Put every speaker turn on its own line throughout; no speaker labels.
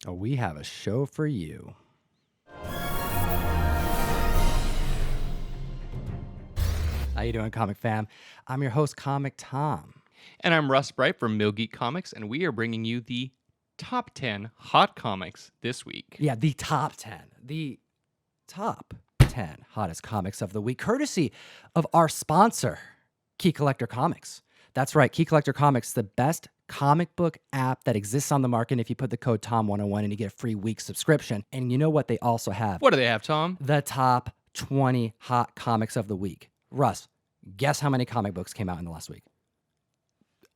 Oh, we have a show for you. How you doing, Comic Fam? I'm your host, Comic Tom.
And I'm Russ Bright from Mill Geek Comics, and we are bringing you the top 10 hot comics this week.
Yeah, the top 10. The top 10 hottest comics of the week, courtesy of our sponsor, Key Collector Comics. That's right, Key Collector Comics, the best comic book app that exists on the market. And if you put the code TOM101 and you get a free week subscription. And you know what they also have?
What do they have, Tom?
The top 20 hot comics of the week. Russ, guess how many comic books came out in the last week?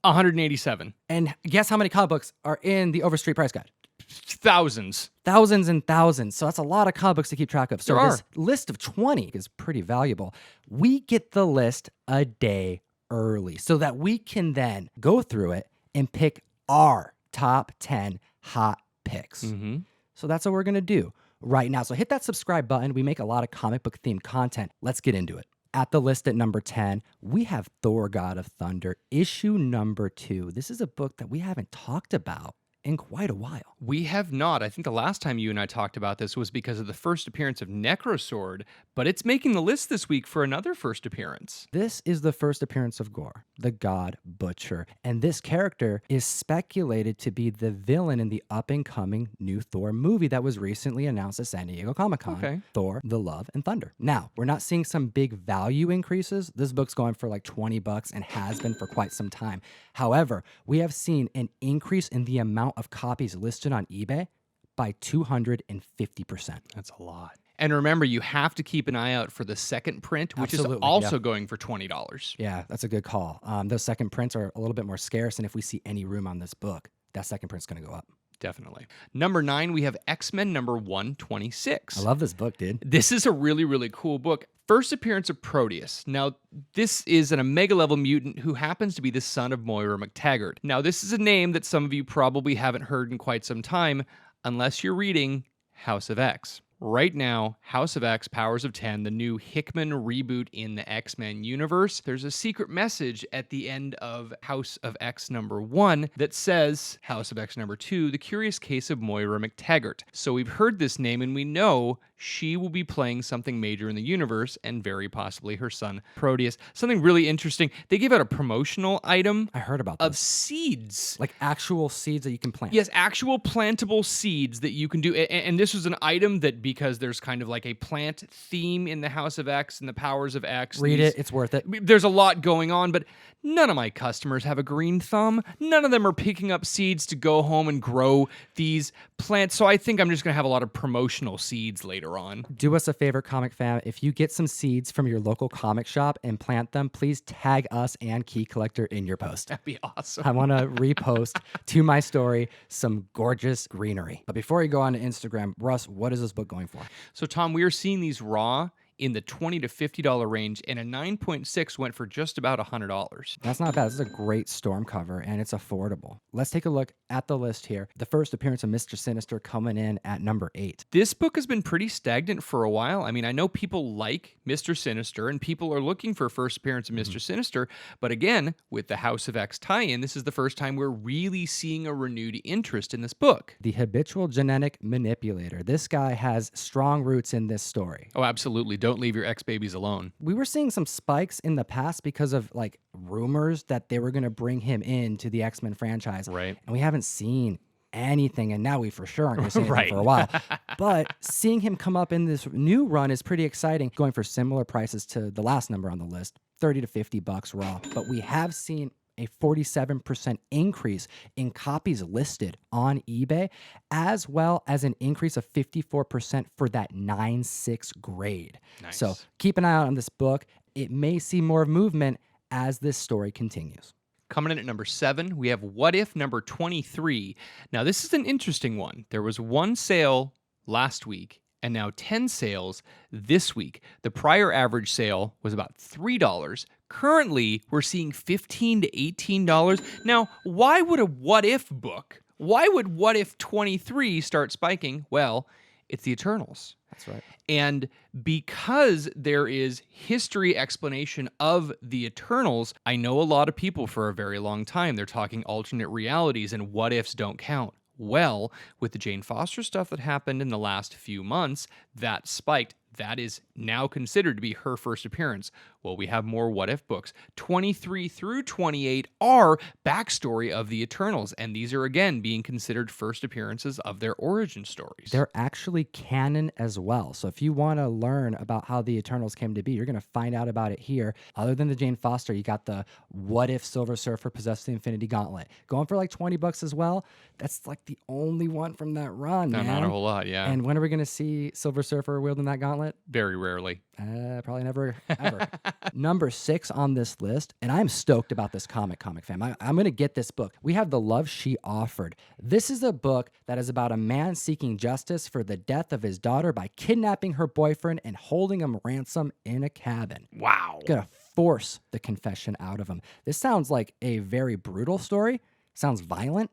187.
And guess how many comic books are in the Overstreet Price Guide?
Thousands.
Thousands and thousands. So that's a lot of comic books to keep track of. So
There
this list of 20 is pretty valuable. We get the list a day early so that we can then go through it and pick our top 10 hot picks.
Mm-hmm.
So that's what we're going to do right now. So hit that subscribe button. We make a lot of comic book themed content. Let's get into it. At the list at number 10, we have Thor God of Thunder, issue number 2. This is a book that we haven't talked about in quite a while.
We have not. I think the last time you and I talked about this was because of the first appearance of Necrosword, but it's making the list this week for another first appearance.
This is the first appearance of Gore, the God Butcher, and this character is speculated to be the villain in the up-and-coming new Thor movie that was recently announced at San Diego Comic-Con,
Okay.
Thor, the Love and Thunder. Now, we're not seeing some big value increases. This book's going for like $20 and has been for quite some time. However, we have seen an increase in the amount of copies listed on eBay by 250%.
That's a lot. And remember, you have to keep an eye out for the second print, which
Absolutely,
is also going for $20.
Yeah, that's a good call. Those second prints are a little bit more scarce, and if we see any room on this book, that second print's going to go up.
Definitely. Number 9, we have XMen number 126.
I love this book, dude.
This is a really, really cool book. First appearance of Proteus. Now, this is an Omega-level mutant who happens to be the son of Moira McTaggart. Now, this is a name that some of you probably haven't heard in quite some time, unless you're reading House of X. Right now, House of X, Powers of 10, the new Hickman reboot in the X-Men universe, there's a secret message at the end of House of X number 1 that says, House of X number 2, The Curious Case of Moira McTaggart. So we've heard this name and we know she will be playing something major in the universe and very possibly her son Proteus. Something really interesting. They gave out a promotional item
I heard about
of
this.
seeds.
Like actual seeds that you can plant.
Yes, actual plantable seeds that you can do. And this was an item that, because there's kind of like a plant theme in the House of X and the Powers of X.
Read it. It's worth it.
There's a lot going on, but none of my customers have a green thumb. None of them are picking up seeds to go home and grow these plants. So I think I'm just going to have a lot of promotional seeds later on.
Do us a favor, Comic Fam. If you get some seeds from your local comic shop and plant them, please tag us and Key Collector in your post.
That'd be awesome.
I want to repost to my story some gorgeous greenery. But before you go on to Instagram, Russ, what is this book going for?
So, Tom, we are seeing these raw in the $20 to $50 range, and a 9.6 went for just about $100.
That's not bad. This is a great storm cover, and it's affordable. Let's take a look at the list here. The first appearance of Mr. Sinister coming in at number 8.
This book has been pretty stagnant for a while. I mean, I know people like Mr. Sinister, and people are looking for first appearance of Mr. Sinister, but again, with the House of X tie-in, this is the first time we're really seeing a renewed interest in this book.
The habitual genetic manipulator. This guy has strong roots in this story.
Oh, absolutely. Don't leave your ex-babies alone.
We were seeing some spikes in the past because of like rumors that they were going to bring him into the X-Men franchise.
Right.
And we haven't seen anything, and now we for sure aren't going to see anything
Right.
for a while. But seeing him come up in this new run is pretty exciting, going for similar prices to the last number on the list, $30 to $50 raw. But we have seen a 47% increase in copies listed on eBay, as well as an increase of 54% for that 9.6 grade.
Nice.
So keep an eye out on this book. It may see more movement as this story continues.
Coming in at number 7, we have What If number 23. Now, this is an interesting one. There was one sale last week, and now 10 sales this week. The prior average sale was about $3. Currently, we're seeing $15 to $18. Now, why would a What If book, why would What If 23 start spiking? Well, it's the Eternals.
That's right.
And because there is history explanation of the Eternals, I know a lot of people for a very long time, they're talking alternate realities and what ifs don't count. Well, with the Jane Foster stuff that happened in the last few months, that spiked. That is now considered to be her first appearance. Well, we have more What If books. 23 through 28 are backstory of the Eternals, and these are again being considered first appearances of their origin stories.
They're actually canon as well. So if you want to learn about how the Eternals came to be, you're going to find out about it here. Other than the Jane Foster, you got the What If Silver Surfer possessed the Infinity Gauntlet. Going for like $20 as well. That's like the only one from that run, man.
Not a whole lot, yeah.
And when are we going to see Silver Surfer wielding that gauntlet?
Very rarely.
Probably never, ever. Number 6 on this list, and I'm stoked about this comic fam. I'm going to get this book. We have The Love She Offered. This is a book that is about a man seeking justice for the death of his daughter by kidnapping her boyfriend and holding him ransom in a cabin.
Wow.
Gonna force the confession out of him. This sounds like a very brutal story. Sounds violent.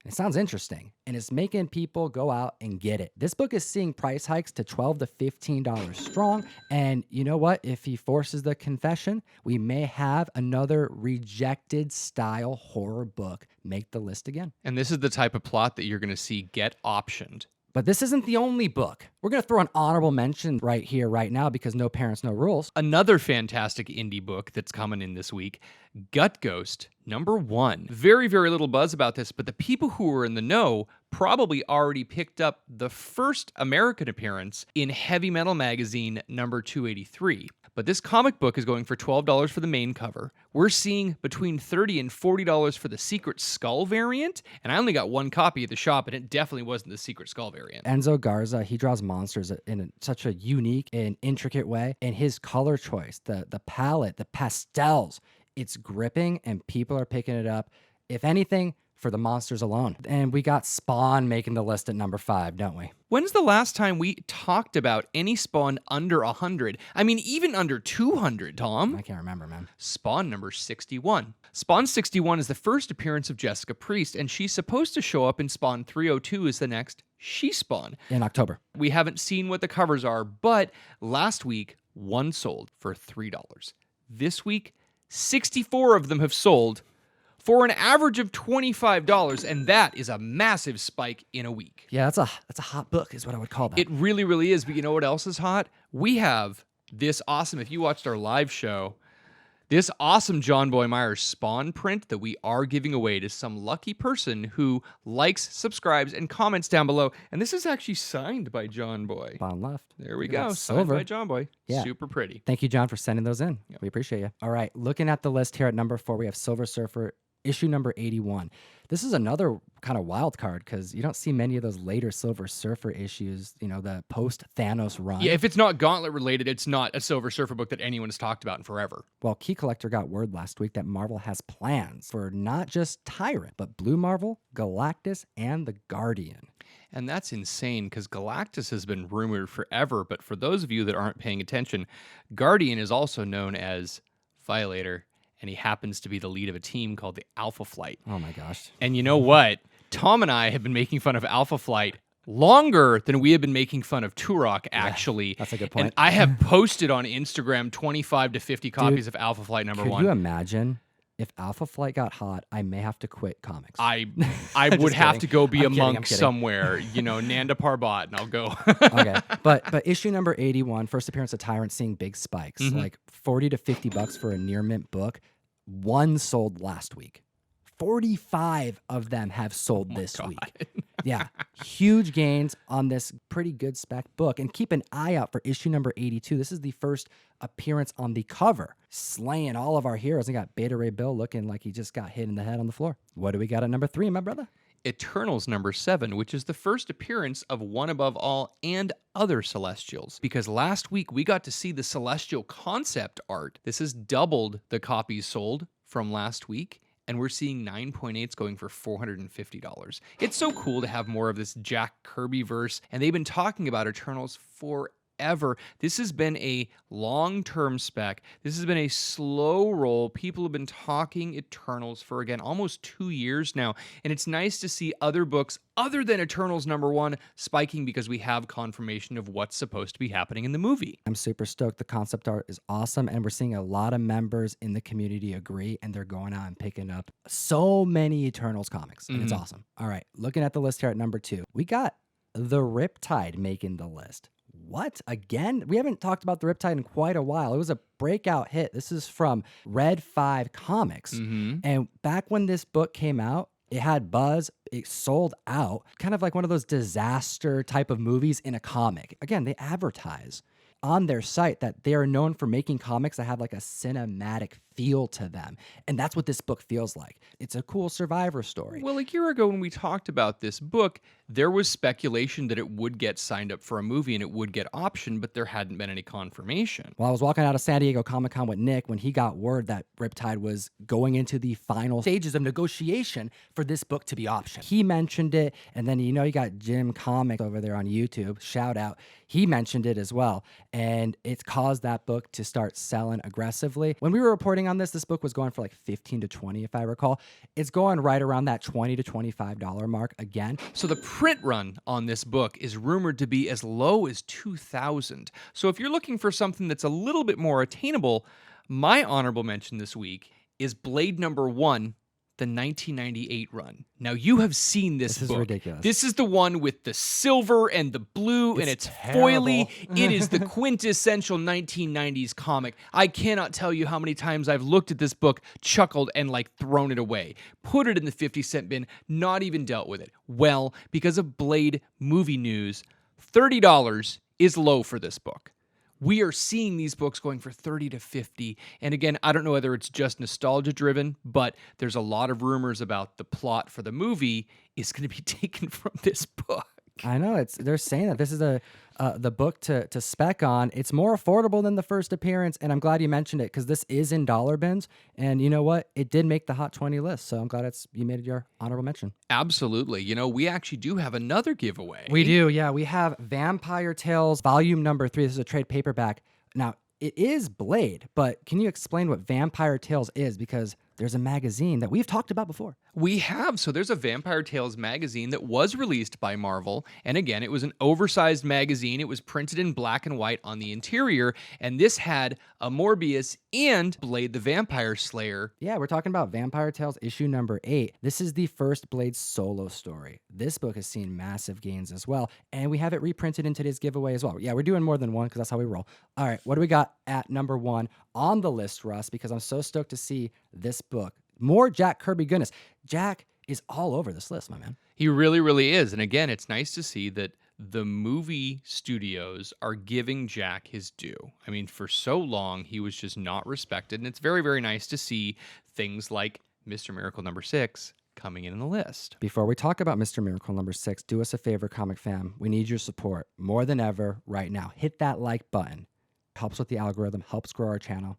It sounds interesting, and it's making people go out and get it. This book is seeing price hikes to $12 to $15 strong, and you know what? If he forces the confession, we may have another rejected style horror book make the list again.
And this is the type of plot that you're going to see get optioned.
But this isn't the only book. We're going to throw an honorable mention right here, right now, because no parents, no rules.
Another fantastic indie book that's coming in this week, Gut Ghost, #1. Very, very little buzz about this, but the people who are in the know probably already picked up the first American appearance in Heavy Metal Magazine #283. But this comic book is going for $12 for the main cover. We're seeing between $30 and $40 for the Secret Skull variant, and I only got one copy at the shop, and it definitely wasn't the Secret Skull variant.
Enzo Garza, he draws monsters in such a unique and intricate way, and his color choice, the palette, the pastels, it's gripping, and people are picking it up. If anything, for the monsters alone. And we got Spawn making the list at #5, don't we?
When's the last time we talked about any Spawn under 100? I mean, even under 200, Tom.
I can't remember, man.
Spawn #61. Spawn 61 is the first appearance of Jessica Priest, and she's supposed to show up in Spawn 302 as the next She-Spawn.
In October.
We haven't seen what the covers are, but last week, one sold for $3. This week, 64 of them have sold for an average of $25, and that is a massive spike in a week.
Yeah, that's a hot book is what I would call that.
It really, really is, but you know what else is hot? We have this awesome, if you watched our live show, this awesome John Boy Myers Spawn print that we are giving away to some lucky person who likes, subscribes, and comments down below. And this is actually signed by John Boy.
Bottom left.
There we
Look at
go.
that
Signed
silver.
by John Boy.
Yeah.
Super pretty.
Thank you, John, for sending those in. We appreciate you. All right, looking at the list here at #4, we have Silver Surfer, issue #81. This is another kind of wild card because you don't see many of those later Silver Surfer issues, you know, the post-Thanos run.
Yeah, if it's not Gauntlet related, it's not a Silver Surfer book that anyone has talked about in forever.
Well, Key Collector got word last week that Marvel has plans for not just Tyrant, but Blue Marvel, Galactus, and the Guardian.
And that's insane because Galactus has been rumored forever, but for those of you that aren't paying attention, Guardian is also known as Violator, and he happens to be the lead of a team called the Alpha Flight.
Oh my gosh.
And you know what? Tom and I have been making fun of Alpha Flight longer than we have been making fun of Turok, actually.
Yeah, that's a good point.
And I have posted on Instagram 25 to 50 copies of Alpha Flight #1.
Could you imagine if Alpha Flight got hot? I may have to quit comics.
I would have to go be
I'm
a
kidding, I'm
monk
kidding.
somewhere, you know, Nanda Parbat, and I'll go.
Okay, but issue #81, first appearance of Tyrant, seeing big spikes, like $40 to $50 for a near mint book. One sold last week. 45 of them have sold this week. Yeah, huge gains on this pretty good spec book. And keep an eye out for issue #82. This is the first appearance on the cover, slaying all of our heroes. And got Beta Ray Bill looking like he just got hit in the head on the floor. What do we got at #3, my brother?
Eternals #7, which is the first appearance of One Above All and other Celestials. Because last week we got to see the Celestial concept art. This has doubled the copies sold from last week, and we're seeing 9.8s going for $450. It's so cool to have more of this Jack Kirby verse, and they've been talking about Eternals forever. However, this has been a long-term spec. This has been a slow roll. People have been talking Eternals for, again, almost 2 years now. And it's nice to see other books other than Eternals #1 spiking because we have confirmation of what's supposed to be happening in the movie.
I'm super stoked. The concept art is awesome, and we're seeing a lot of members in the community agree, and they're going out and picking up so many Eternals comics, and it's awesome. All right, looking at the list here at number 2, we got the Riptide making the list. What? Again? We haven't talked about the Riptide in quite a while. It was a breakout hit. This is from Red 5 Comics, and back when this book came out, it had buzz, it sold out, kind of like one of those disaster type of movies in a comic. Again, they advertise on their site that they are known for making comics that have like a cinematic feel to them. And that's what this book feels like. It's a cool survivor story.
Well, a year ago when we talked about this book, there was speculation that it would get signed up for a movie and it would get optioned, but there hadn't been any confirmation.
Well, I was walking out of San Diego Comic-Con with Nick when he got word that Riptide was going into the final stages of negotiation for this book to be optioned. He mentioned it, and then you got Jim Comic over there on YouTube, shout out. He mentioned it as well, and it's caused that book to start selling aggressively. When we were reporting on this book was going for like 15 to 20 if I recall. It's going right around that $20 to $25 mark again.
So the print run on this book is rumored to be as low as $2,000. So if you're looking for something that's a little bit more attainable, my honorable mention this week is Blade #1, the 1998 run. Now, you have seen this book.
This is ridiculous.
This is the one with the silver and the blue, and it's foily. It is the quintessential 1990s comic. I cannot tell you how many times I've looked at this book, chuckled, and thrown it away. Put it in the 50-cent bin, not even dealt with it. Well, because of Blade movie news, $30 is low for this book. We are seeing these books going for $30 to $50. And again, I don't know whether it's just nostalgia driven, but there's a lot of rumors about the plot for the movie is going to be taken from this book.
I know they're saying that this is the book to spec on. It's more affordable than the first appearance, and I'm glad you mentioned it because this is in dollar bins. And you know what? It did make the Hot 20 list, so I'm glad you made it your honorable mention.
Absolutely. We actually do have another giveaway.
We do, yeah. We have Vampire Tales Volume Number 3. This is a trade paperback. Now, it is Blade, but can you explain what Vampire Tales is? Because there's a magazine that we've talked about before.
We have. So there's a Vampire Tales magazine that was released by Marvel. And again, it was an oversized magazine. It was printed in black and white on the interior. And this had a Morbius and Blade the Vampire Slayer.
Yeah, we're talking about Vampire Tales issue number 8. This is the first Blade solo story. This book has seen massive gains as well. And we have it reprinted in today's giveaway as well. Yeah, we're doing more than one because that's how we roll. All right, what do we got at number 1 on the list, Russ? Because I'm so stoked to see this book. More Jack Kirby goodness. Jack is all over this list, my man.
He really, really is. And again, it's nice to see that the movie studios are giving Jack his due. I mean, for so long, he was just not respected. And it's very, very nice to see things like Mr. Miracle #6 coming in the list.
Before we talk about Mr. Miracle #6, do us a favor, comic fam. We need your support more than ever right now. Hit that like button. Helps with the algorithm, helps grow our channel.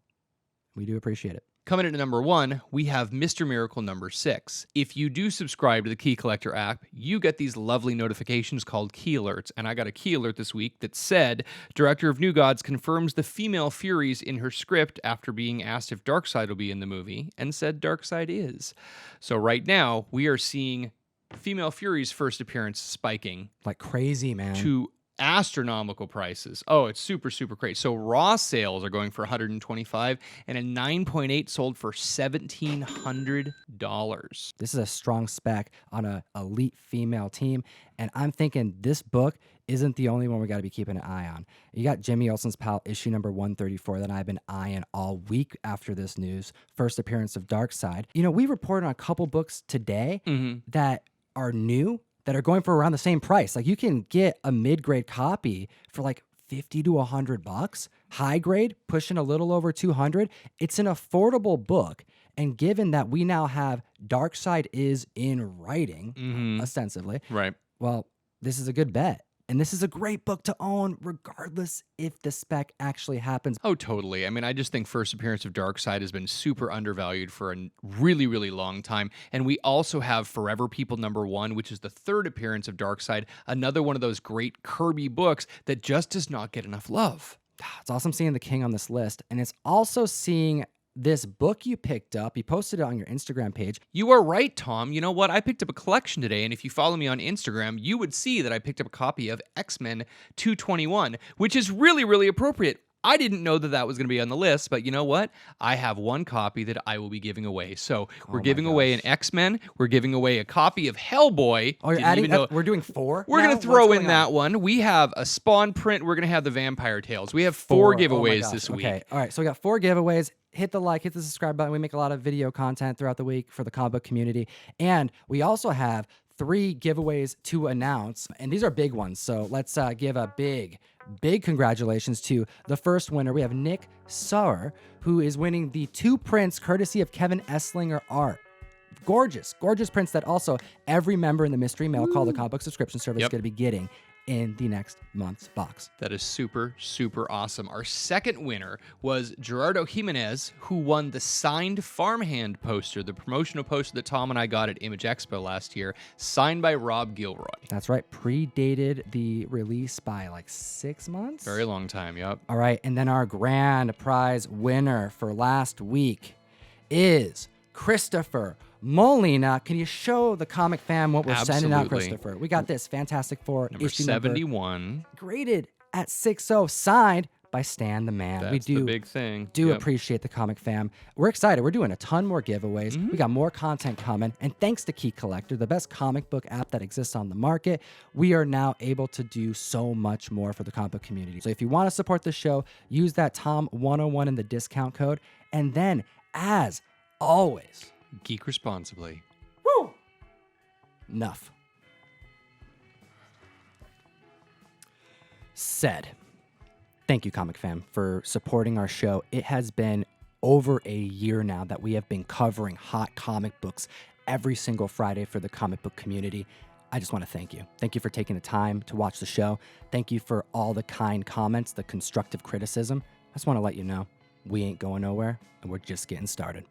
We do appreciate it.
Coming into number 1, we have Mr. Miracle #6. If you do subscribe to the Key Collector app, you get these lovely notifications called Key Alerts. And I got a Key Alert this week that said, Director of New Gods confirms the female Furies in her script after being asked if Darkseid will be in the movie, and said Darkseid is. So right now, we are seeing female Furies' first appearance spiking.
Like crazy, man.
To astronomical prices. Oh, it's super, super great. So raw sales are going for $125, and a 9.8 sold for $1,700.
This is a strong spec on an elite female team, and I'm thinking this book isn't the only one we got to be keeping an eye on. You got Jimmy Olsen's Pal issue number 134 that I've been eyeing all week after this news. First appearance of Darkseid. We reported on a couple books today that are new, that are going for around the same price. Like you can get a mid-grade copy for like $50 to $100. High grade, pushing a little over $200. It's an affordable book. And given that we now have Darkseid is in writing, ostensibly,
right?
Well, this is a good bet. And this is a great book to own, regardless if the spec actually happens.
Oh, totally. I mean, I just think first appearance of Darkseid has been super undervalued for a really, really long time. And we also have Forever People #1, which is the third appearance of Darkseid, another one of those great Kirby books that just does not get enough love.
It's awesome seeing the King on this list. And it's also seeing this book you picked up. You posted it on your Instagram page.
You are right, Tom. You know what? I picked up a collection today, and if you follow me on Instagram, you would see that I picked up a copy of XMen 221, which is really, really appropriate. I didn't know that that was going to be on the list, but you know what? I have one copy that I will be giving away. So we're giving away an X-Men. We're giving away a copy of Hellboy.
Oh, you're adding? We're doing 4?
We're going to throw in that one. We have a Spawn print. We're going to have the Vampire Tales. We have 4 giveaways this week.
Okay. All right. So we got 4 giveaways. Hit the like, hit the subscribe button. We make a lot of video content throughout the week for the comic book community. And we also have 3 giveaways to announce. And these are big ones. So let's give a big congratulations to the first winner. We have Nick Sauer, who is winning the 2 prints courtesy of Kevin Esslinger Art. Gorgeous prints that also every member in the mystery mail called the comic book subscription service is going to be getting in the next month's box.
That is super, super awesome. Our second winner was Gerardo Jimenez, who won the signed Farmhand poster, the promotional poster that Tom and I got at Image Expo last year, signed by Rob Gilroy.
That's right. Predated the release by like 6 months.
Very long time, yep.
All right. And then our grand prize winner for last week is Christopher Molina. Can you show the comic fam what we're sending out, Christopher? We got this Fantastic Four
number
issue
71.
Graded at 6.0, signed by Stan the Man.
That's the big thing.
Appreciate the comic fam. We're excited. We're doing a ton more giveaways. We got more content coming. And thanks to Key Collector, the best comic book app that exists on the market, we are now able to do so much more for the comic book community. So if you want to support the show, use that Tom101 in the discount code. And then, as always,
geek responsibly.
Woo! Enough said. Thank you, Comic Fam, for supporting our show. It has been over a year now that we have been covering hot comic books every single Friday for the comic book community. I just want to thank you. Thank you for taking the time to watch the show. Thank you for all the kind comments, the constructive criticism. I just want to let you know we ain't going nowhere, and we're just getting started.